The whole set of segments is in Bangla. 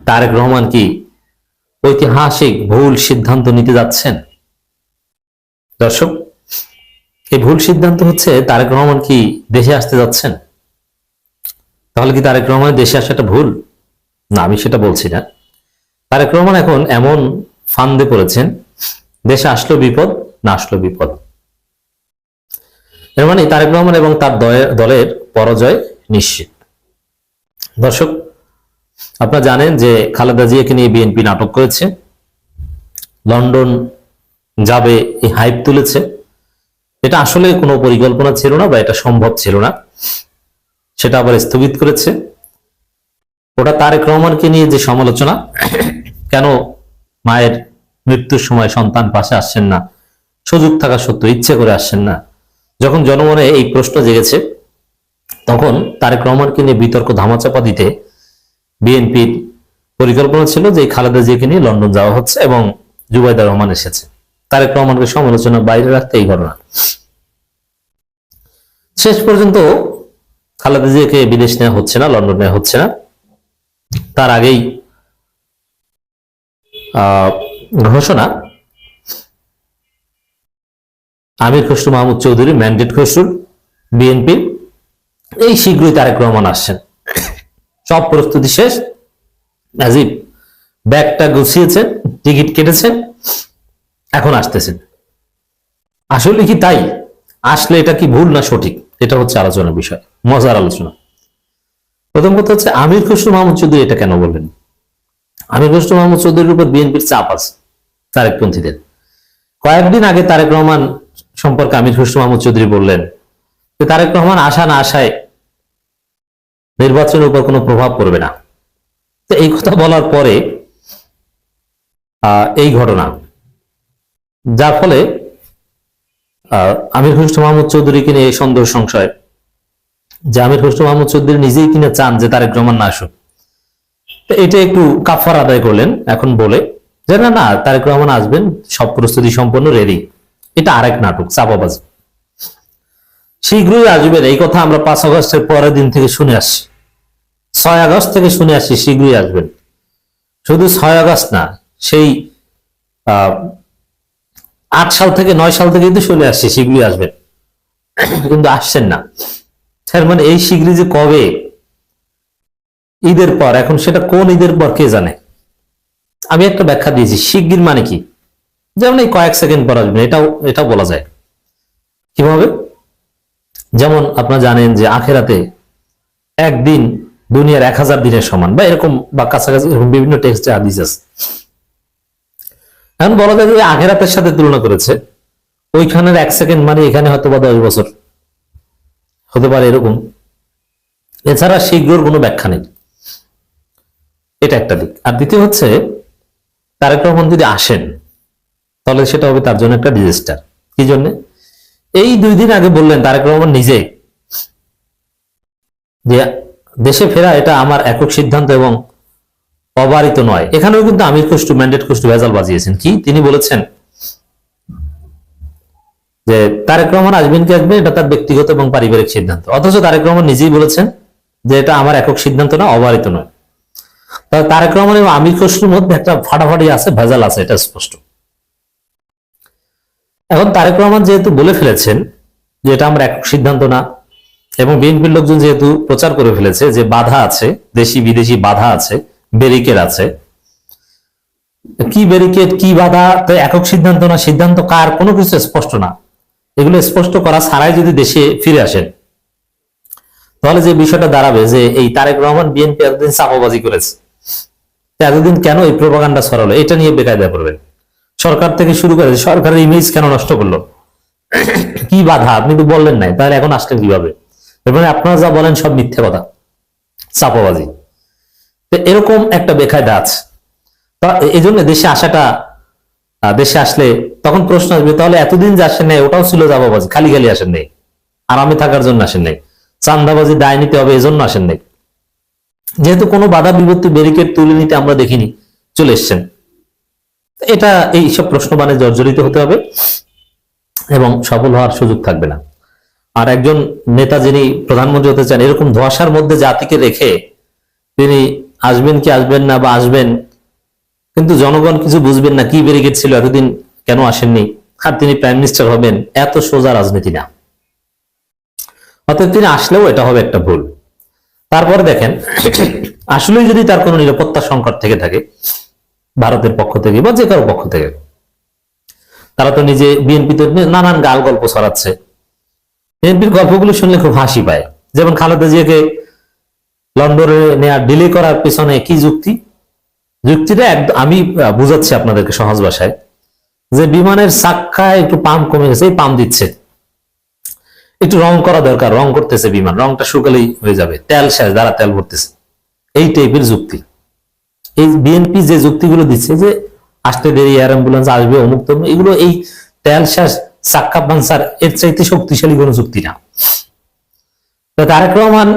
তারেক রহমান কি ঐতিহাসিক ভুল সিদ্ধান্ত নিতে যাচ্ছেন? দর্শক, এই ভুল সিদ্ধান্ত হচ্ছে তারেক রহমান কি দেশে আসতে যাচ্ছেন? তাহলে কি তারেক রহমানের দেশে আসাটা ভুল? না, আমি সেটা বলছি না। তারেক রহমান এখন এমন ফান্দে পড়েছেন, দেশে আসলো বিপদ, না আসলো বিপদ। এর মানে তারেক রহমান এবং তার দলের পরাজয় নিশ্চিত। দর্শক, আপনারা জানেন যে খালেদা জিয়াকে নিয়ে বিএনপি নাটক করেছে, লন্ডন যাবে এই হাইপ তুলেছে। এটা আসলে কোনো পরিকল্পনা ছিল না, বা এটা সম্ভব ছিল না, সেটা আবার স্থগিত করেছে। ওটা তারেক রহমানকে নিয়ে যে সমালোচনা, কেন মায়ের মৃত্যুর সময় সন্তান পাশে আসছেন না, সুযোগ থাকা সত্ত্বেও ইচ্ছে করে আসছেন না, যখন জনমনে এই প্রশ্ন জেগেছে, তখন তারেক রহমানকে নিয়ে বিতর্ক ধামাচাপা দিতে বিএনপির পরিকল্পনা ছিল যে খালেদা জিয়াকে নিয়ে লন্ডন যাওয়া হচ্ছে এবং জুবাইদা রহমান এসেছে। তারেক রহমানকে সমালোচনা বাইরে রাখতে এই ঘটনা। শেষ পর্যন্ত খালেদা জিয়াকে বিদেশ নেওয়া হচ্ছে না, লন্ডন নেওয়া হচ্ছে না। তার আগেই ঘোষণা, আমির খসরু মাহমুদ চৌধুরী ম্যান্ডেট খসরুর বিএনপি, এই শীঘ্রই তারেক রহমান আসছেন, সব প্রস্তুতি শেষ। নাজিব ব্যাগটা গুছিয়েছেন, টিকিট কেটেছেন, এখন আসতেছেন। আসলে কি তাই? আসলে এটা কি ভুল না সঠিক, এটা হচ্ছে আলোচনার বিষয়, মজার আলোচনা। প্রথম কথা হচ্ছে, আমির খসরু মাহমুদ চৌধুরী এটা কেন বললেন? আমির খসরু মাহমুদ চৌধুরীর উপর বিএনপির চাপ আছে, তারেকপন্থীদের। কয়েকদিন আগে তারেক রহমান সম্পর্কে আমির খসরু মাহমুদ চৌধুরী বললেন যে তারেক রহমান আসা না আসায় নির্বাচনের উপর কোনো প্রভাব পড়বে না। তো এই কথা বলার পরে এই ঘটনা, যার ফলে আমির খসরু মাহমুদ চৌধুরীকে নিয়ে এই সন্দেহ সংশয় যে আমির খসরু মাহমুদ চৌধুরী নিজেই কিনা চান যে তারেক রহমান না আসুক। তো এটা একটু কাফার আদায় করলেন এখন বলে যে না না, তারেক রহমান আসবেন, সব প্রস্তুতি সম্পন্ন, রেডি। এটা আরেক নাটক, চাপাবাজি। শীঘ্রই আসবেন এই কথা আমরা 5 আগস্টের পরের দিন থেকে শুনে আসছি, 6 আগস্ট থেকে শুনে আসছি শীঘ্রই আসবেন। শুধু 6 আগস্ট না, সেই 8 সাল থেকে 9 সাল থেকে কিন্তু শুনে আসছি শীঘ্রই আসবেন, কিন্তু আসছেন না। তার মানে এই শীঘ্রই যে কবে, ঈদের পর, এখন সেটা কোন ঈদের পর কে জানে। আমি একটা ব্যাখ্যা দিয়েছি, শিগগির মানে কি, যেমন এই কয়েক সেকেন্ড পর আসবেন, এটাও বলা যায়। কিভাবে? যেমন আপনারা জানেন যে আখেরাতে একদিন দুনিয়ার 1000 দিনের সমান, বা এরকম বা কাছাকাছি এরকম বিভিন্ন টেক্সটে হাদিস আছে। এখন বলা যায় যে আখেরাতের সাথে তুলনা করেছে, ওইখানের 1 সেকেন্ড মানে এখানে হয়তো বা 10 বছর হতে পারে, এরকম। এছাড়া শীঘ্রর কোনো ব্যাখ্যা নেই, এটা একটা দিক। আর দ্বিতীয় হচ্ছে, তারেক রহমান যদি আসেন তাহলে সেটা হবে তার জন্য একটা ডিজাস্টার। কি জন্য? এই 2 দিন আগে বললেন তারেক রহমান নিজে যে দেশে ফেরা এটা আমার একক সিদ্ধান্ত এবং অবারিত নয়। এখানেও কিন্তু আমির খসরু ম্যান্ডেট খসরু ভেজাল বাজিয়েছেন। কি তিনি বলেছেন? যে তারেক রহমান আসবেন কি আসবেন এটা তার ব্যক্তিগত এবং পারিবারিক সিদ্ধান্ত, অথচ তারেক রহমান নিজেই বলেছেন যে এটা আমার একক সিদ্ধান্ত না, অবারিত নয়। তাহলে তারেক রহমান এবং আমির খসরুর মধ্যে একটা ফাটাফাটি আছে, ভেজাল আছে, এটা স্পষ্ট। এখন তারেক রহমান যেহেতু বলে ফেলেছেন যে এটা আমার একক সিদ্ধান্ত না, এবং বিএনপির লোকজন যেহেতু প্রচার করে ফেলেছে যে বাধা আছে, দেশি বিদেশি বাধা আছে, ব্যারিকেড আছে, কি ব্যারিকেড কি বাধা, তো একক সিদ্ধান্ত না, সিদ্ধান্ত কার, কোনো কিছু স্পষ্ট না। এগুলো স্পষ্ট করা ছাড়াই যদি দেশে ফিরে আসেন, তাহলে যে বিষয়টা দাঁড়াবে যে এই তারেক রহমান বিএনপি এতদিন চাপাবাজি করেছে, এতদিন কেন এই প্রোপাগান্ডা ছড়ালো, এটা নিয়ে বেকায়দা করবেন। সরকার থেকে শুরু করে সরকারের ইমেজ কেন নষ্ট করলো, কি বাধা আপনি তো বললেন নাই, তাহলে এখন আসলেন কিভাবে? মানে আপনারা যা বলেন সব মিথ্যে কথা, চাপাবাজি। তো এরকম একটা বেকায়দা আছে। তা এই জন্য দেশে আসাটা, দেশে আসলে তখন প্রশ্ন আসবে, তাহলে এতদিন যে আসেন নাই ওটাও ছিল চাপাবাজি, খালি খালি আসেন নাই, আরামে থাকার জন্য আসেন নাই, চান্দাবাজি দায় নিতে হবে এজন্য আসেন নাই। যেহেতু কোনো বাধা বিপত্তি ব্যারিকেড তুলে নিতে আমরা দেখিনি, চলে এসছেন। এটা এইসব প্রশ্নবাণে জর্জরিত হতে হবে এবং সফল হওয়ার সুযোগ থাকবে না। আর একজন নেতা যিনি প্রধানমন্ত্রী হতে চান, এরকম ধোঁয়াশার মধ্যে জাতিকে রেখে তিনি আসবেন কি আসবেন না, বা আসবেন কিন্তু জনগণ কিছু বুঝবেন না, কি ব্যারিকেড ছিল এতদিন, কেন আসেননি, আর তিনি প্রাইম মিনিস্টার হবেন, এত সোজা রাজনীতি না। অতএব তিনি আসলেও এটা হবে একটা ভুল। তারপরে দেখেন, আসলেই যদি তার কোনো নিরাপত্তা সংকট থেকে থাকে ভারতের পক্ষ থেকে বা যে কারো পক্ষ থেকে, তারা তো নিজে বিএনপিতে নানান গাল গল্প ছড়াচ্ছে। বিএনপির গল্পগুলো শুনলে খুব হাসি পায়। যেমন খালেদা জিয়াকে লন্ডনে নেওয়া ডিলে করার পিছনে কি যুক্তি? যুক্তিটা একদম আমি বুঝাচ্ছি আপনাদেরকে সহজ ভাষায়, যে বিমানের চাক্কায় একটু পাম্প কমে গেছে, এই পাম্প দিচ্ছে, একটু রং করা দরকার, রং করতেছে বিমান, রংটা শুকালেই হয়ে যাবে, তেল শেষ, যারা তেল ভরতেছে, এই টাইপের যুক্তি। এই বিএনপি যে যুক্তিগুলো দিচ্ছে যে আসতে দেরি, এয়ার অ্যাম্বুলেন্স আসবে, অমুক তমুক, এগুলো এই তেল শেষ, চাক্কা পাঞ্চার, এর চাইতে শক্তিশালী কোনো যুক্তি না। তারেক রহমান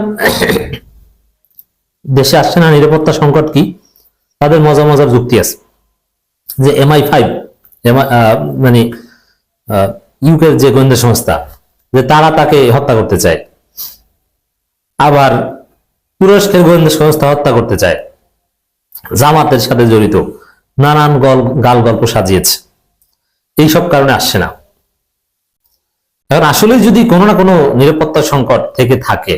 দেশে আসছে না, নিরাপত্তা সংকট কি? তাদের মজা মজার যুক্তি আছে যে MI5 মানে ইউকের যে গোয়েন্দা সংস্থা, যে তারা তাকে হত্যা করতে চায়, আবার তুরস্কের গোয়েন্দা সংস্থা হত্যা করতে চায়, জামাতের সাথে জড়িত, নানান গাল গল্প সাজিয়েছে, এইসব কারণে আসছে না। এখন আসলে যদি কোনো না কোনো নিরাপত্তা সংকট থেকে থাকে,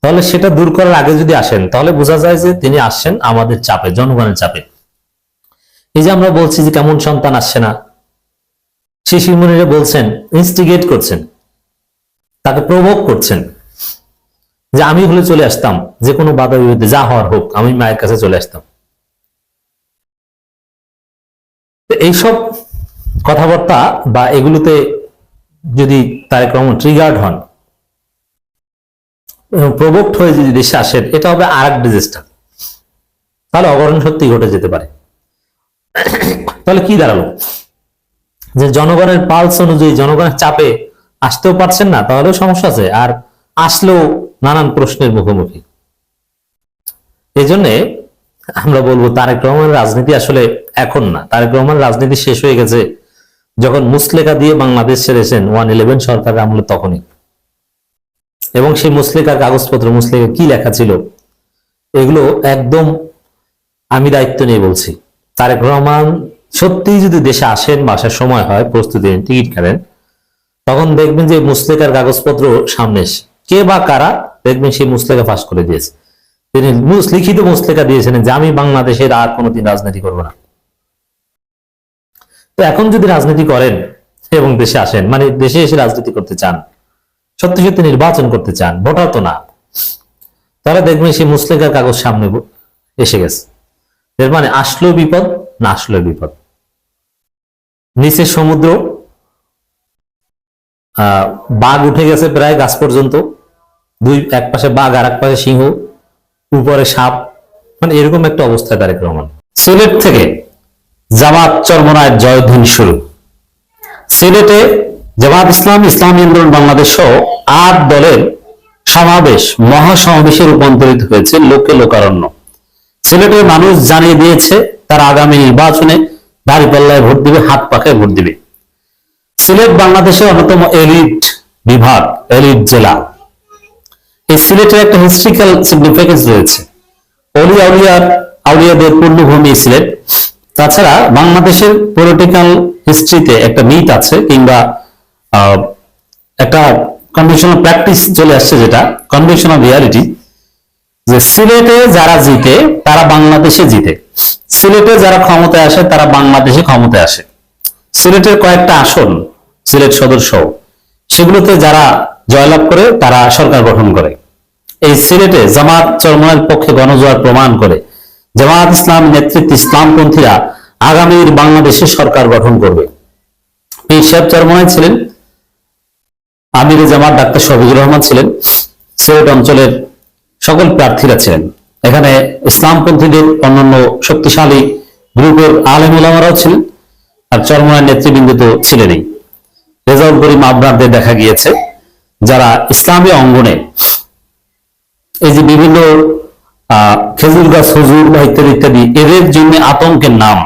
তাহলে সেটা দূর করার আগে যদি আসেন, তাহলে বোঝা যায় যে তিনি আসছেন আমাদের চাপে, জনগণের চাপে। এই যে আমরা বলছি যে কেমন সন্তান আসছে না, শিশিরমণিরা বলছেন, ইনস্টিগেট করছেন, তাকে প্রভোগ করছেন, যে আমি হলে চলে আসতাম, যে কোনো বাধা বিরুদ্ধে যা হওয়ার হোক, আমি মায়ের কাছে চলে আসতাম। এইসব কথাবার্তা বা এগুলোতে যদি তারেক রহমান ট্রিগার্ড হন, প্রভোক্ট হয়ে যদি দেশে আসেন, এটা হবে আর এক ডিজাস্টার। তাহলে অঘটন সত্যি ঘটে যেতে পারে। তাহলে কি দাঁড়ালো? যে জনগণের পালস অনুযায়ী, জনগণের চাপে আসতেও পারছেন না, তাহলেও সমস্যা আছে, আর আসলেও নানান প্রশ্নের মুখোমুখি। এই জন্যে আমরা বলবো তারেক রহমানের রাজনীতি আসলে এখন না, তারেক রহমানের রাজনীতি শেষ হয়ে গেছে যখন মুসলেকা দিয়ে বাংলাদেশ ছেড়েছেন 111 সরকারের আমলে, তখনই। এবং সেই মুসলেকার কাগজপত্র, মুসলেকা কি লেখা ছিল, এগুলো একদম আমি দায়িত্ব নিয়ে বলছি। তারেক রহমান সত্যি যদি দেশে আসেন বা আসার সময় হয়, প্রস্তুতি নিন, টিকিট কাটেন, তখন দেখবেন যে মুসলেকার কাগজপত্র সামনে এসে কে বা কারা দেখবেন সেই মুসলেকা ফাঁস করে দিয়েছে। তিনি লিখিত মুসলেকা দিয়েছেন যে আমি বাংলাদেশের আর কোনোদিন রাজনীতি করব না। তো এখন যদি রাজনীতি করেন এবং দেশে আসেন, মানে দেশে এসে রাজনীতি করতে চান, সত্যি সত্যি নির্বাচন করতে চান, ভোটার তো না, তাহলে দেখবেন সেই মুসলেকার কাগজ সামনে এসে গেছে। এর মানে আসলেও বিপদ, না আসলেও বিপদ। নিচে সমুদ্র, বাঘ উঠে গেছে প্রায় গাছ পর্যন্ত, এক পাশে বাঘ আর এক পাশে সিংহ, উপরে সাপ, মানে এরকম একটা অবস্থায় তারেক রহমান। সিলেট থেকে জামাত চরমনায়ের জয়ধ্বনি শুরু। সিলেটে জামাত ইসলাম, ইসলামী আন্দোলন বাংলাদেশ সহ 8 দলের সমাবেশ মহাসমাবেশে রূপান্তরিত হয়েছে লোকে লোকারণ্য। সিলেটের মানুষ জানিয়ে দিয়েছে তারা আগামী নির্বাচনে দাঁড়িপাল্লায় ভোট দিবে, হাত পাখায় ভোট দিবে। সিলেট বাংলাদেশের অন্যতম এলিট বিভাগ, এলিট জেলা। এই সিলেটের একটা হিস্ট্রিক্যাল সিগনিফিকেন্স রয়েছে। আউলিয়াদের পূর্ণভূমি সিলেট। তাছাড়া বাংলাদেশের পলিটিক্যাল হিস্ট্রিতে একটা মিথ আছে, কিংবা একটা কনভেনশনাল প্র্যাকটিস চলে আসছে, যেটা কনভেনশনাল রিয়ালিটি, যে সিলেটে যারা জিতে তারা বাংলাদেশে জিতে, সিলেটে যারা ক্ষমতায় আসে তারা বাংলাদেশে ক্ষমতায় আসে। সিলেটের কয়েকটা আসন, সিলেট সদর সহ, সেগুলোতে যারা জয়লাভ করে তারা সরকার গঠন করে। এই সিলেটে জামাত চরমনায়ের পক্ষে গণজোয়ার প্রমাণ করে জামাত ইসলাম নেতৃত্বে ইসলামপন্থীরা আগামীর বাংলাদেশে সরকার গঠন করবে। পীর সাহেব চরমনায় ছিলেন, আমিরে জামাত ডাক্তার শফিকুর রহমান ছিলেন, সিলেট অঞ্চলের সকল প্রার্থীরা ছিলেন। এখানে ইসলামপন্থীদের অন্যান্য শক্তিশালী গ্রুপের আলেম ওলামারাও ছিলেন, আর চরমনায়ের নেতৃবৃন্দ তো ছিলেনই। রেজাউল করিম আবরারদের দেখা গিয়েছে, যারা ইসলামী অঙ্গনে এই যে বিভিন্ন খেজুর গাছ, হুজুর বা ইত্যাদি ইত্যাদি, এদের জন্য আতঙ্কের নাম।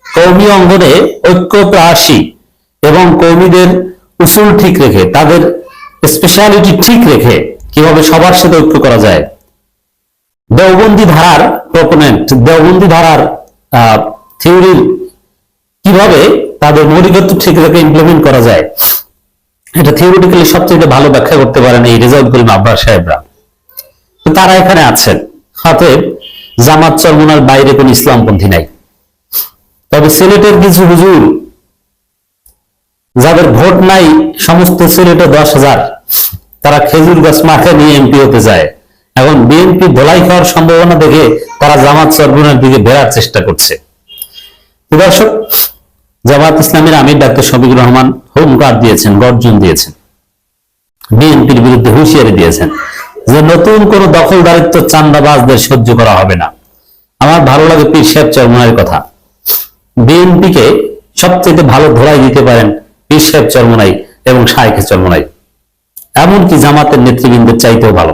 কওমি অঙ্গনে ঐক্য প্রাসী এবং কওমিদের উসুল ঠিক রেখে, তাদের স্পেশালিটি ঠিক রেখে কিভাবে সবার সাথে ঐক্য করা যায়, দেওবন্দি ধারার প্রপোনেন্ট, দেওবন্দি ধারার থিওরির কিভাবে তাদের মৌলিকত্ব ঠিক রেখে ইমপ্লিমেন্ট করা যায়, এটা থিওরিটিক্যালি সবচেয়ে ভালো ব্যাখ্যা করতে পারেন এই রেজাউল করিম আব্বার সাহেবরা। তো তারা এখানে আছেন। অতএব জামাত চরমোনার বাইরে কোন ইসলামপন্থী নাই। তবে সিলেটের কিছু হুজুর যাদের ভোট নাই, সমস্ত সিলেটে 10,000, তারা খেজুর গাছ মাঠে নিয়ে এমপি হতে যায়। এখন বিএনপি ধোলাই খাওয়ার সম্ভাবনা দেখে তারা জামাত চরমোনার দিকে বেরার চেষ্টা করছে। দর্শক, জামাত ইসলামের আমির ডাক্তার শফিকুর রহমান হুঙ্কার দিয়েছেন, গর্জন দিয়েছেন, বিএনপির বিরুদ্ধে হুঁশিয়ারি দিয়েছেন যে নতুন কোন দখলদারিত্ব চান্দাবাজদের সহ্য করা হবে না। আমার ভালো লাগে পীর সাহেব চরমোনাইয়ের কথা। বিএনপিকে সবচেয়ে ভালো ধোলাই দিতে পারেন পীর সাহেব চরমোনাই এবং শায়েখে চরমোনাই, এমনকি জামাতের নেতৃবৃন্দের চাইতেও ভালো।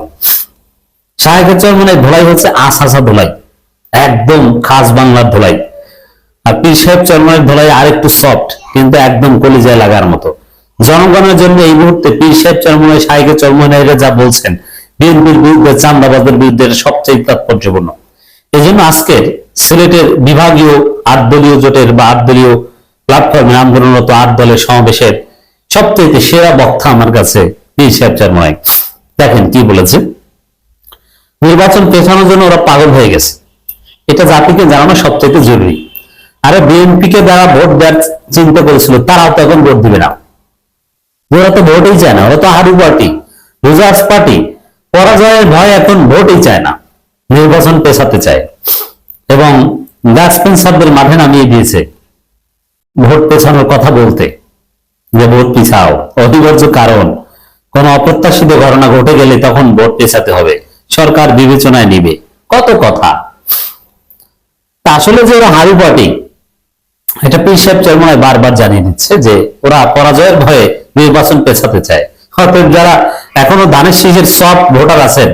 শায়েখে চরমোনাই ধোলাই হচ্ছে আশাসা ধোলাই, একদম খাস বাংলার ধোলাই। আর পীর সাহেব চরমোনাইয়ের ধোলাই আরেকটু সফট, কিন্তু একদম কলিজায় লাগার মতো। জনগণের জন্য এই মুহূর্তে পীর সাহেব চরমোনাই, শায়েখে চরমোনাইরা যা বলছেন বিএনপির বিরুদ্ধে, চান্দাবাজদের বিরুদ্ধে, সবচেয়ে তাৎপর্যপূর্ণ। এই জন্য আজকের সিলেটের বিভাগীয় 8 দলীয় জোটের বা 8 দলীয় প্ল্যাটফর্মে আন্দোলনরত 8 দলের সমাবেশের সবচেয়ে সেরা বক্তা আমার কাছে পীর সাহেব চরমোনাই। দেখেন কি বলেছে। নির্বাচন পেছানোর জন্য ওরা পাগল হয়ে গেছে, এটা জাতিকে জানানো সবচেয়ে জরুরি। আরে বিএনপিকে যারা ভোট দেওয়ার চিন্তা করেছিল তারাও তো এখন ভোট দিবে না। ওরা তো ভোটই চায় না, ওরা তো হারু পার্টি, লুজার্স পার্টি। পরাজয়ের ভয় এখন ভোটই চায় না, নির্বাচন পেছাতে চায় এবং গাছপেন্সারদের মাঠে নামিয়ে দিয়েছে ভোট পেছানোর কথা বলতে, যে ভোট পিছাও। অনিবার্য কারণ, কোন অপ্রত্যাশিত ঘটনা ঘটে গেলে তখন ভোট পেছাতে হবে, সরকার বিবেচনায় নিবে, কত কথা। আসলে যে ওরা হারু পার্টি, এটা পীর সাহেব চরমোনাই বারবার জানিয়ে দিচ্ছে যে ওরা পরাজয়ের ভয়ে নির্বাচন পেছাতে চায়। অতএব যারা এখনো ধানের শীষের সব ভোটার আছেন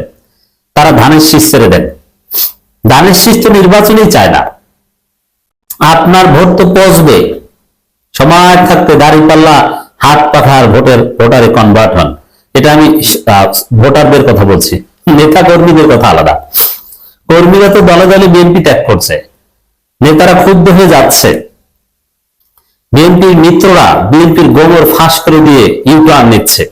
তারা ধানের শীষ ছেড়ে দেন। ধানের শীষ তো নির্বাচনই চায় না। আপনার ভোট তো পচবে, সময় থাকতে দাঁড়িপাল্লা হাত পাখার ভোটারে কনভার্ট হন। এটা আমি ভোটারদের কথা বলছি, নেতা কর্মীদের কথা আলাদা। কর্মীরা তো দলে দলে বিএনপি ত্যাগ করছে, নেতারা ক্ষুব্ধ হয়ে যাচ্ছে। বিএনপির মিত্ররা বিএনপির গোবর ফাঁস করে দিয়ে ইউটার্ন নিচ্ছে।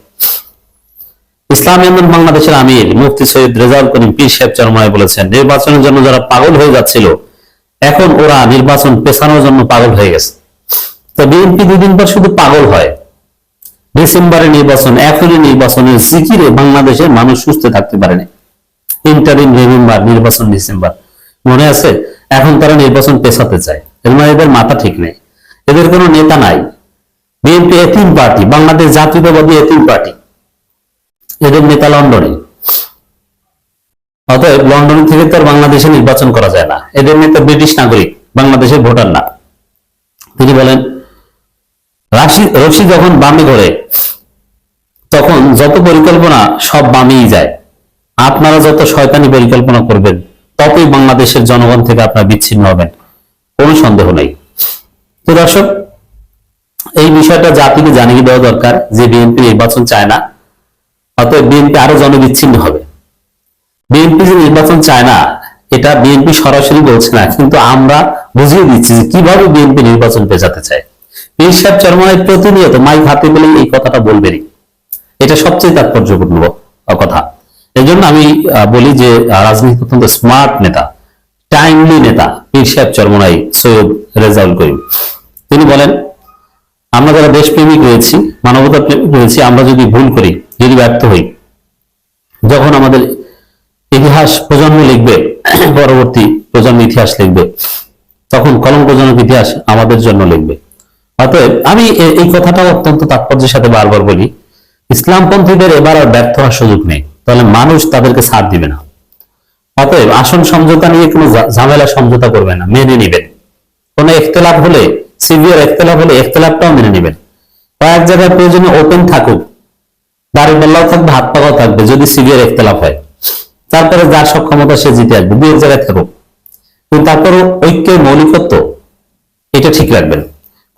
ইসলামী আন্দোলন বাংলাদেশের আমির মুফতি সৈয়দ রেজাউল করিম পীর সাহেব চরমোনাই বলেছেন, নির্বাচনের জন্য যারা পাগল হয়ে যাচ্ছিল এখন ওরা নির্বাচন পেছানোর জন্য পাগল হয়ে গেছে। তো বিএনপি 2 দিন পর শুধু পাগল হয়। ডিসেম্বরে নির্বাচন, এপ্রিলে নির্বাচনের জিকিরে বাংলাদেশের মানুষ সুস্থ থাকতে পারেনি। ইন্টারিম নভেম্বর, নির্বাচন ডিসেম্বর, মনে আছে? এখন তারা নির্বাচন পেছাতে চায়। এর মানে এদের মাথা ঠিক নেই, এদের কোনো নেতা নাই। বিএনপি এতিম পার্টি, বাংলাদেশ জাতীয়তাবাদী এতিম পার্টি। এদের নেতা লন্ডনে, অতএব লন্ডন থেকে তো বাংলাদেশে নির্বাচন করা যায় না। এদের নেতা ব্রিটিশ নাগরিক, বাংলাদেশের ভোটার না। তিনি বলেন, রশি যখন বামে ঘোরে তখন যত পরিকল্পনা সব বামেই যায়। আপনারা যত শয়তানি পরিকল্পনা করবেন ততই বাংলাদেশের জনগণ থেকে আপনারা বিচ্ছিন্ন হবেন, কোনো সন্দেহ নেই। তো দর্শক, এই বিষয়টা জাতিকে জানিয়ে দেওয়া দরকার যে বিএনপি নির্বাচন চায় না, অতএব বিএনপি আরো জনবিচ্ছিন্ন হবে। বিএনপি যে নির্বাচন চায় না এটা বিএনপি সরাসরি বলছে না, কিন্তু আমরা বুঝিয়ে দিচ্ছি যে কিভাবে বিএনপি নির্বাচন পেছাতে চায়। পীর সাহেব চরমোনাই প্রতিনিয়ত মাইক হাতে পেলে এই কথাটা বলবেনই, এটা সবচেয়ে তাৎপর্যপূর্ণ কথা। এই জন্য আমি বলি যে রাজনীতি অত্যন্ত স্মার্ট নেতা, টাইমলি নেতা পীর সাহেব চরমোনাই সৈয়দ রেজাউল করিম। তিনি বলেন, আমরা যারা দেশপ্রেমিক রয়েছি, মানবতা প্রেমিক রয়েছি, আমরা যদি ভুল করি, যদি ব্যর্থ হই, যখন আমাদের ইতিহাস প্রজন্ম লিখবে, পরবর্তী প্রজন্ম ইতিহাস লিখবে, তখন কলঙ্কজনক ইতিহাস আমাদের জন্য লিখবে। অতএব আমি এই কথাটা অত্যন্ত তাৎপর্যের সাথে বারবার বলি, ইসলামপন্থীদের এবার আর ব্যর্থ হওয়ার সুযোগ নেই, তাহলে মানুষ তাদেরকে ছাড় দিবে না। অতএব আসন সমঝোতা নিয়ে কোনো ঝামেলা সমঝোতা করবে না, মেনে নিবেন। কোনো ইখতিলাফ হলে, সিভিয়ার ইখতিলাফ হলে ইখতিলাফটাও মেনে নিবেন। কয়েক জায়গায় প্রয়োজনে ওপেন থাকুক, দাঁড়িপাল্লাও থাকবে, হাত পাকাও থাকবে, যদি সিভিয়ার ইখতিলাফ হয়। তারপরে যার সক্ষমতা সে জিতে আসবে, 2 জায়গায় থাকুক, কিন্তু তারপরও ঐক্যের মৌলিকত্ব এটা ঠিক রাখবেন।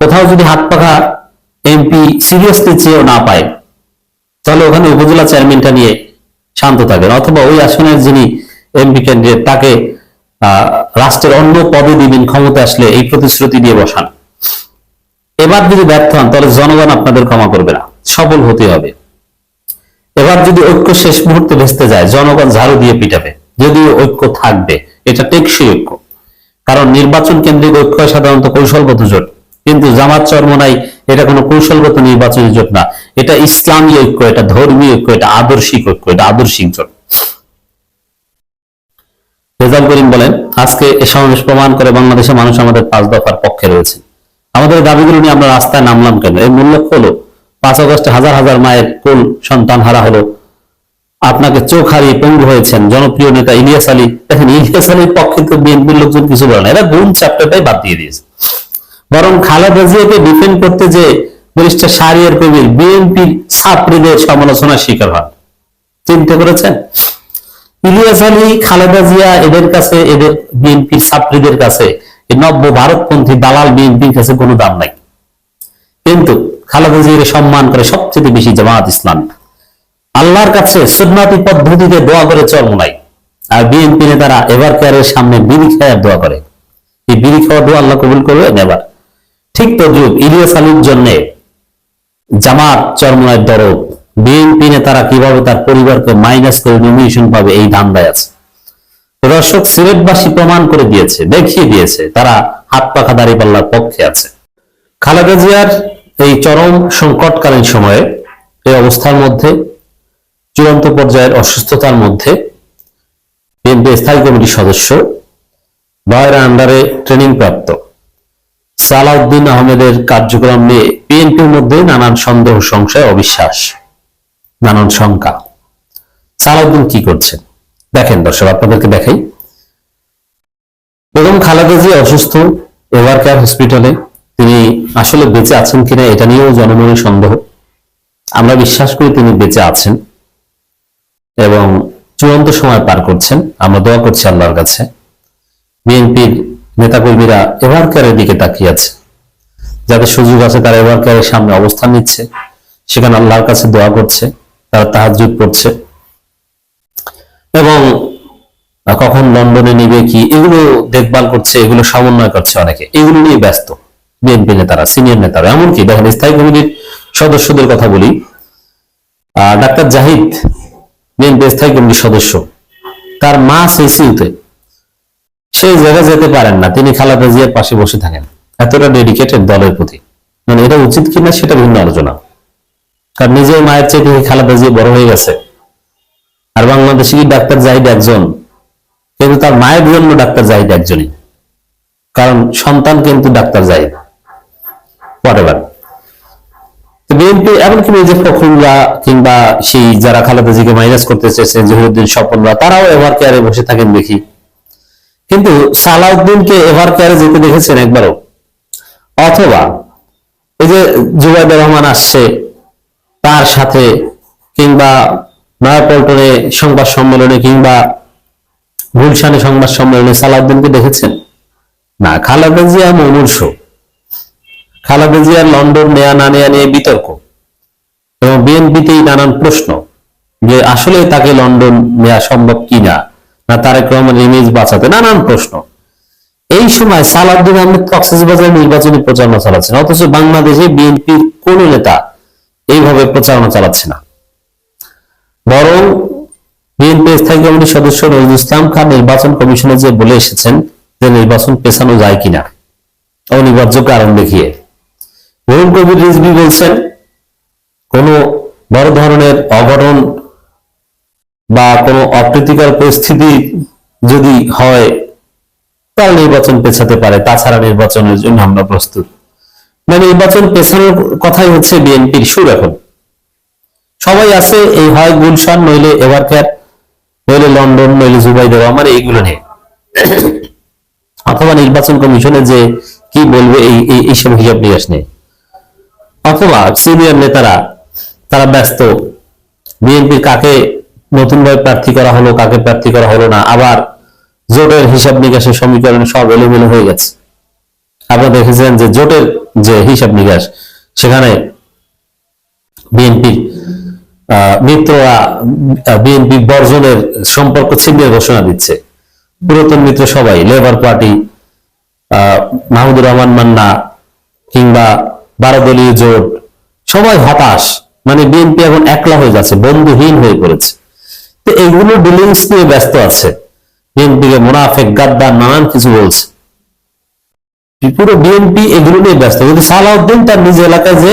কোথাও যদি হাত পাখা এমপি সিরিয়াসলি চেয়েও না পায়, তাহলে ওখানে উপজেলা চেয়ারম্যানটা নিয়ে শান্ত থাকবেন, অথবা ওই আসনের যিনি এমপি ক্যান্ডিডেট, তাকে রাষ্ট্রের অন্য পদে দিবেন ক্ষমতা আসলে, এই প্রতিশ্রুতি দিয়ে বসান। এবার যদি ব্যর্থ হন তাহলে জনগণ আপনাদের ক্ষমা করবে না, সফল হতে হবে। এবার যদি ঐক্য শেষ মুহূর্তে ভেস্তে যায়, জনগণ ঝাড়ু দিয়ে পিটাবে। যদিও ঐক্য থাকবে, এটা টেকসই ঐক্য, কারণ নির্বাচন কেন্দ্রিক ঐক্য সাধারণত কৌশলগত জোট, কিন্তু জামাত চরমোনাই এটা কোনো কৌশলগত নির্বাচনী জোট না, এটা ইসলামী ঐক্য, এটা ধর্মীয় ঐক্য, এটা আদর্শিক ঐক্য, এটা আদর্শিক জোট। রেজাল করিম বলেন, আজকে এ সমাবেশ প্রমাণ করে বাংলাদেশের মানুষ আমাদের 5 দফার পক্ষে রয়েছে। আমাদের দাবিগুলো নিয়ে আমরা রাস্তায় নামলাম কেন? এর মূল লক্ষ্য হলো 5 আগস্টে হাজার হাজার মায়ের কোল সন্তান হারা হলো, আপনাকে চোখ হারিয়ে পঙ্গু হয়েছেন জনপ্রিয় নেতা ইলিয়াস আলী। দেখেন, ইলিয়াস আলীর পক্ষে তো বিএনপির লোকজন কিছু বলে না, এরা গুণ চ্যাপ্টারটাই বাদ দিয়ে দিয়েছে। বরং খালেদা জিয়াকে ডিফেন্ড করতে যে ব্যারিস্টার শাহরিয়ার কবির বিএনপির ছাত্রীদের সমালোচনার শিকার হন। চিন্তা করেছেন? ইলিয়াস আলী, খালেদা জিয়া, এদের কাছে, এদের বিএনপির ছাত্রীদের কাছে, নব্য ভারতপন্থী দালাল বিএনপির কাছে কোনো দাম নাই। কিন্তু খালেদা জিয়াকে সম্মান করে সবচেয়ে বেশি জামাত ইসলাম। আল্লাহর কাছে সুন্নাতি পদ্ধতিতে দোয়া করে চরমোনাই, আর বিএনপি নেতারা এবার কেয়ারের সামনে বিড়ি খাওয়ার দোয়া করে। এই বিড়ি খাওয়া দোয়া আল্লাহ কবুল করবে নেবার। ঠিক তদ্রুপ ইলিয়াস আলীর জন্য জামাত চরমোনাইয়ের দরদ, বিএনপি নেতারা কিভাবে তার পরিবারকে মাইনাস করে নমিনেশন পাবে এই ধান্দায় আছে। দর্শক, সিলেটবাসী প্রমাণ করে দিয়েছে, দেখিয়ে দিয়েছে তারা হাত পাখা দাঁড়িপাল্লার পক্ষে আছে। খালেদা জিয়ার এই চরম সংকটকালীন সময়ে, এই অবস্থার মধ্যে, চূড়ান্ত পর্যায়ের অসুস্থতার মধ্যে বিএনপি স্থায়ী কমিটির সদস্য, বয়ের আন্ডারে ট্রেনিং প্রাপ্ত সালাউদ্দিন আহমেদের কার্যক্রম নিয়ে বিএনপির মধ্যে নানান সন্দেহ, সংশয়, অবিশ্বাস, নানান শঙ্কা। সালাউদ্দিন কি করছেন দেখেন দর্শক, আপনাদেরকে দেখাই। বেগম খালেদা জিয়া অসুস্থ, এভার কেয়ার হসপিটালে। তিনি আসলে বেঁচে আছেন কিনা এটা নিয়েও জনমনের সন্দেহ। আমরা বিশ্বাস করি তিনি বেঁচে আছেন এবং চূড়ান্ত সময় পার করছেন। আমরা দোয়া করছি আল্লাহর কাছে। বিএনপির নেতাকর্মীরা এভার কেয়ারের দিকে তাকিয়ে আছে, যাদের সুযোগ আছে তারা এভার কেয়ারের সামনে অবস্থান নিচ্ছে, সেখানে আল্লাহর কাছে দোয়া করছে, তারা তাহাজ্জুদ পড়ছে এবং কখন লন্ডনে নিবে কি এগুলো দেখভাল করছে, এগুলো সমন্বয় করছে অনেকে, এগুলো নিয়ে ব্যস্ত বিএনপি নেতারা, সিনিয়র নেতারা। এমনকি দেখেন, স্থায়ী কমিটির সদস্যদের কথা বলি। ডাক্তার জাহিদ বিএনপি স্থায়ী কমিটির সদস্য, তার মা সিসিউতে, সেই জায়গায় যেতে পারেন না, তিনি খালেদা জিয়ার পাশে বসে থাকেন, এতটা ডেডিকেটেড দলের প্রতি। মানে এটা উচিত কিনা সেটা ভিন্ন আলোচনা, কারণ নিজের মায়ের চেয়ে খালেদা জিয়া বড় হয়ে গেছে। আর বাংলাদেশে কি ডাক্তার জাহিদ একজন, কিন্তু তার মায়ের জন্য ডাক্তার জাহিদ একজনই, কারণ সন্তান কিন্তু ডাক্তার জাহিদ। হোয়াটএভার, বিএনপি এমনকি মির্জা ফখরুল্লাহ কিংবা সেই যারা খালেদা জিকে মাইনাস করতে চেয়েছেন, জহিরুদ্দিন স্বপনরা, তারাও এভার কেয়ারে বসে থাকেন দেখি। কিন্তু সালাউদ্দিনকে এভার কেয়ারে যেতে দেখেছেন একবারও? অথবা এই যে জুবাইদুর রহমান আসছে তার সাথে, কিংবা নয়াপল্টনে সংবাদ সম্মেলনে, কিংবা গুলশানে সংবাদ সম্মেলনে সালাউদ্দিনকে দেখেছেন? না। খালেদা জিয়া মুমূর্ষ, খালেদা জিয়ার লন্ডন নেয়া না নেয়া নিয়ে বিতর্ক এবং বিএনপিতেই নানান প্রশ্ন যে আসলে তাকে লন্ডন নেওয়া সম্ভব কিনা, না তারেক রহমানের ইমেজ বাঁচাতে, নানান প্রশ্ন। এই সময় সালাউদ্দিন আহমেদ কক্সবাজার নির্বাচনী প্রচারণা চালাচ্ছেন, অথচ বাংলাদেশে বিএনপির কোন নেতা এইভাবে প্রচারণা চালাচ্ছে না। বরং বিএনপি স্থায়ী কমিটির সদস্য নজরুল ইসলাম খান নির্বাচন কমিশনে যে বলে এসেছেন যে নির্বাচন পেছানো যায় কিনা অনিবার্য কারণ দেখিয়ে। রুহুল কবির রিজভী বলছেন, কোন বড় ধরনের অঘটন বা কোনো অপ্রীতিকর পরিস্থিতি যদি হয় তাহলে নির্বাচন পেছাতে পারে, তাছাড়া নির্বাচনের জন্য আমরা প্রস্তুত। মানে নির্বাচন পেছানোর কথাই হচ্ছে বিএনপির সুর। এখন সবাই আছে এই হয় গুলশান, নইলে এভার কেয়ার, নইলে লন্ডন, নইলে জুবাইদুর রহমান, এইগুলো নিয়ে, অথবা নির্বাচন কমিশনে যে কি বলবে এইসব হিসাব নিকাশ নেই, অথবা সিনিয়র নেতারা তারা ব্যস্ত বিএনপি কাকে নতুন ভাবে প্রার্থী করা হলো, কাকে প্রার্থী করা হলো না, আবার জোটের হিসাব নিকাশের সমীকরণ সব এলোমেলো হয়ে গেছে। আপনারা দেখেছেন যে জোটের যে হিসাব নিকাশ, সেখানে বিএনপির মিত্ররা বিএনপি বর্জনের সম্পর্ক ছিন্নের ঘোষণা দিচ্ছে। পুরাতন মিত্র সবাই, লেবার পার্টি, মাহমুদুর রহমান মান্না কিংবা 12 দলীয় জোট, সবাই হতাশ। মানে বিএনপি এখন একলা হয়ে যাচ্ছে, বন্ধুহীন হয়ে পড়েছে। তো এইগুলো ডিলিংস নিয়ে ব্যস্ত আছে, বিএনপিকে মুনাফেক, গাদ্দার, নানান কিছু বলছে। পুরো বিএনপি এগুলো নিয়ে ব্যস্ত। কিন্তু সালাউদ্দিন তার নিজ এলাকায় যে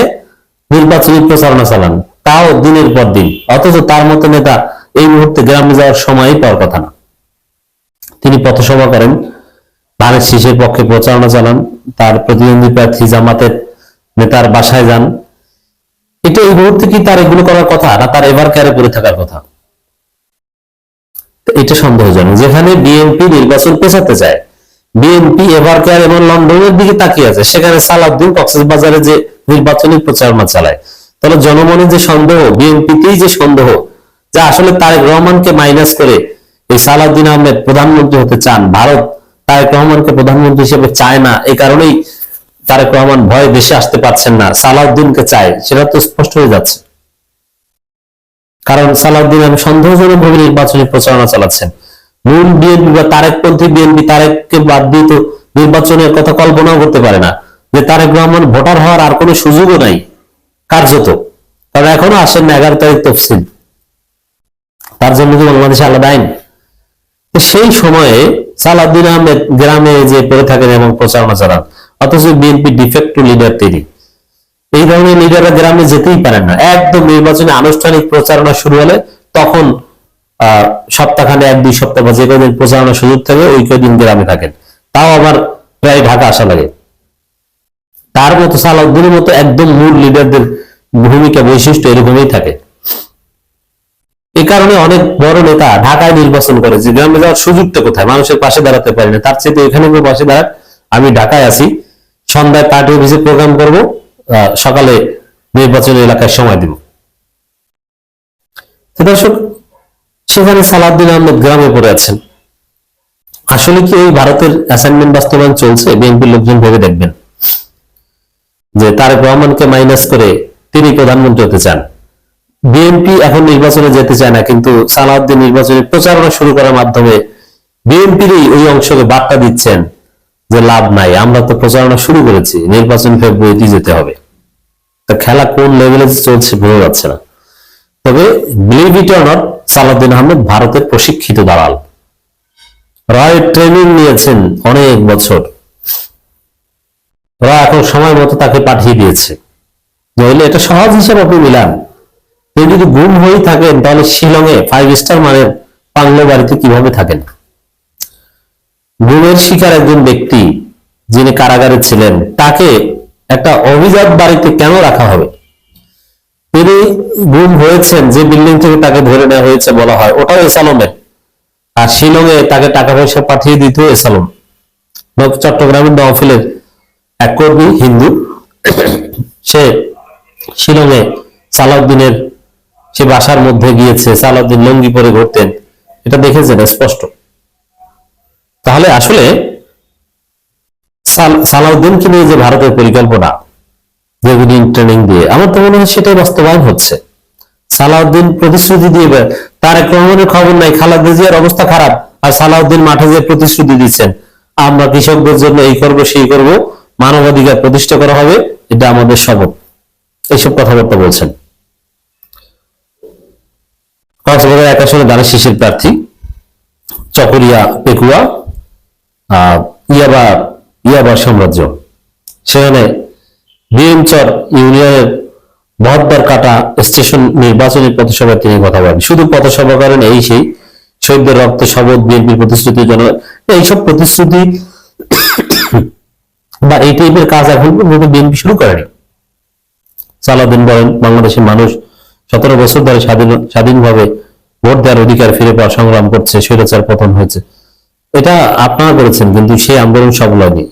নির্বাচনী প্রচারণা চালান, তাও দিনের পর দিন। অথচ তার মতো নেতা এই মুহূর্তে গ্রামে যাওয়ার সময়ই পাওয়ার কথা না। তিনি পথসভা করেন, ধানের শীষের পক্ষে প্রচারণা চালান, তার প্রতিদ্বন্দ্বী প্রার্থী জামাতের নেতার বাসায় যান। এটা এই মুহূর্তে কি তার এগুলো করার কথা, না তার এবার ক্যারে পড়ে থাকার কথা? এটা সন্দেহজনক। যেখানে বিএনপি নির্বাচন পেছাতে চায়, বিএনপি এবার কেয়ার এবং লন্ডনের দিকে তাকিয়ে আছে, সেখানে সালাউদ্দিন কক্সবাজারে যে নির্বাচনী প্রচারণা চালায়, তাহলে জনমনে যে সন্দেহ, বিএনপিতেই যে সন্দেহ যে আসলে তারেক রহমানকে মাইনাস করে এই সালাউদ্দিন আহমেদ প্রধানমন্ত্রী হতে চান, ভারত তারেক রহমানকে প্রধানমন্ত্রী হিসেবে চায় না, এই কারণেই তারেক রহমান ভয়ে দেশে আসতে পারছেন না, সালাউদ্দিনকে চায়, সেটা তো স্পষ্ট হয়ে যাচ্ছে। কারণ সালাউদ্দিন আহমেদ সন্দেহজনক ভাবে নির্বাচনী প্রচারণা চালাচ্ছেন। মূল বিএনপি বা তারেকপন্থী বিএনপি তারেককে বাদ দিয়ে তো নির্বাচনের কথা কল্পনাও করতে পারে না, যে তারেক রহমান ভোটার হওয়ার আর কোনো সুযোগও নাই কার্যত। কারণ এখনো আসেন না 11 তারিখ তফসিল, তার জন্য কি বাংলাদেশে আলাদা আইন? সেই সময়ে সালাউদ্দিন আহমেদ গ্রামে যে পড়ে থাকেন এবং প্রচারণা চালান, অথচ বিএনপি ডিফেক্টো লিডার তিনি। এই ধরনের লিডাররা গ্রামে যেতেই পারেন না। একদম নির্বাচনে আনুষ্ঠানিক প্রচারণা শুরু হলে তখন সপ্তাহখানে 1-2 সপ্তাহ বা যে কদিন প্রচারণার সুযোগ থাকে ওই কদিন গ্রামে থাকেন, তাও আবার প্রায় ঢাকা আসা লাগে। তার মতো সালাউদ্দিনের মতো একদম মূল লিডারদের ভূমিকা বৈশিষ্ট্য এরকমই থাকে। এই কারণে অনেক বড় নেতা ঢাকায় নির্বাচন করে, যে গ্রামে যাওয়ার সুযোগটা কোথায়, মানুষের পাশে দাঁড়াতে পারি না, তার চেয়ে এখানে পাশে দাঁড়াক, আমি ঢাকায় আছি, সন্ধ্যায় পার্টি অফিসে প্রোগ্রাম করবো, সকালে নির্বাচনী এলাকায় সময় দিব। দর্শক, সেখানে সালাউদ্দিন আহমেদ গ্রামে পড়ে আছেন। আসলে কি ওই ভারতের অ্যাসাইনমেন্ট বাস্তবায়ন চলছে? বিএনপির লোকজন ভেবে দেখবেন যে তারেক রহমানকে মাইনাস করে তিনি প্রধানমন্ত্রী হতে চান। বিএনপি এখন নির্বাচনে যেতে চায় না, কিন্তু সালাউদ্দিন নির্বাচনী প্রচারণা শুরু করার মাধ্যমে বিএনপিরই ওই অংশকে বার্তা দিচ্ছেন যে লাভ নাই, আমরা তো প্রচারণা শুরু করেছি, নির্বাচন ফেব্রুয়ারিতে যেতে হবে। তা খেলা কোন লেভেলে চলছে বোঝা যাচ্ছে না। তবে believe it or not, Salahuddin Ahmed ভারতের প্রশিক্ষিত দালাল, রয় ট্রেনিং নিয়েছেন অনেক বছর, র এখন সময় মতো তাকে পাঠিয়ে দিয়েছে। নইলে এটা সহজ হিসাবে আপনি মিলান, তিনি যদি গুম হয়ে থাকেন তাহলে শিলংয়ে 5 স্টার মানের বাংলো বাড়িতে কিভাবে থাকেন? গুমের শিকার একজন ব্যক্তি যিনি কারাগারে ছিলেন, তাকে একটা অভিজাত বাড়িতে কেন রাখা হবে? তিনি গুম হয়েছেন যে বিল্ডিং থেকে তাকে ধরে নেওয়া হয়েছে বলা হয়, ওটাও এসালমের, আর শিলংয়ে তাকে টাকা পয়সা পাঠিয়ে দিত এসালম। চট্টগ্রামের নওফিলের এক কর্মী হিন্দু, সে শিলংয়ে সালাউদ্দিনের সে বাসার মধ্যে গিয়েছে, সালাউদ্দিন লুঙ্গি পরে ঘুরতেন, এটা দেখেছেন স্পষ্ট। তাহলে আসলে সালাউদ্দিনকে নিয়ে যে ভারতের পরিকল্পনা, যেগুলি ট্রেনিং দিয়ে, আমার তো মনে হয় সেটাই বাস্তবায়ন হচ্ছে। সালাউদ্দিন প্রতিশ্রুতি দিয়ে, তারেক রহমানের খবর নাই, খালেদা জিয়ার অবস্থা খারাপ, আর সালাউদ্দিন মাঠে যে প্রতিশ্রুতি দিচ্ছেন, আমরা কৃষকদের জন্য এই করব সেই করব, মানবাধিকার প্রতিষ্ঠা করা হবে, এটা আমাদের শপথ, এইসব কথাবার্তা বলছেন। কক্সবাজার 1 আসনে ধানের শীষের প্রার্থী চকরিয়া পেকুয়া ইয়াবা সাম্রাজ্য, সেখানে বিএমচর ইউনিয়নের বহদ্দার কাটা স্টেশন নির্বাচনী পথসভায় তিনি কথা বলেন। শুধু পথসভা করেন এই সেই শহীদদের রক্তে শপথ, বিএনপির প্রতিশ্রুতির জন্য, এইসব প্রতিশ্রুতি বা এই টাইপের কাজ এখন পর্যন্ত বিএনপি শুরু করেনি। সালাউদ্দিন বলেন, বাংলাদেশের মানুষ 17 বছর ধরে স্বাধীনভাবে ভোট দেওয়ার অধিকার ফিরে পাওয়ার সংগ্রাম করছে, স্বৈরাচার পতন হয়েছে। এটা আপনারা করেছেন, কিন্তু সেই আন্দোলন সফল হয়নি,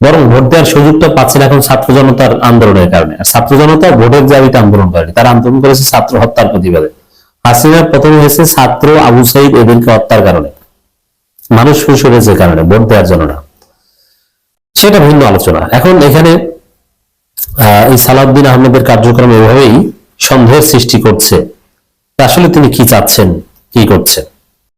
বরং ভোট দেওয়ার সুযোগটা পাচ্ছেন এখন ছাত্র জনতার আন্দোলনের কারণে। আর ছাত্র জনতা ভোটের দাবিতে আন্দোলন করেনি, তারা আন্দোলন করেছে ছাত্র হত্যার প্রতিবাদে। হাসিনার পতন হয়েছে ছাত্র, আবু সাইদ এদেরকে হত্যার কারণে, মানুষ খুশি হয়েছে কারণে, ভোট দেওয়ার জন্য না। সেটা ভিন্ন আলোচনা। এখন এখানে এই সালাউদ্দিন আহমেদের কার্যক্রম এভাবেই সন্দেহের সৃষ্টি করছে আসলে তিনি কি চাচ্ছেন, কি করছেন?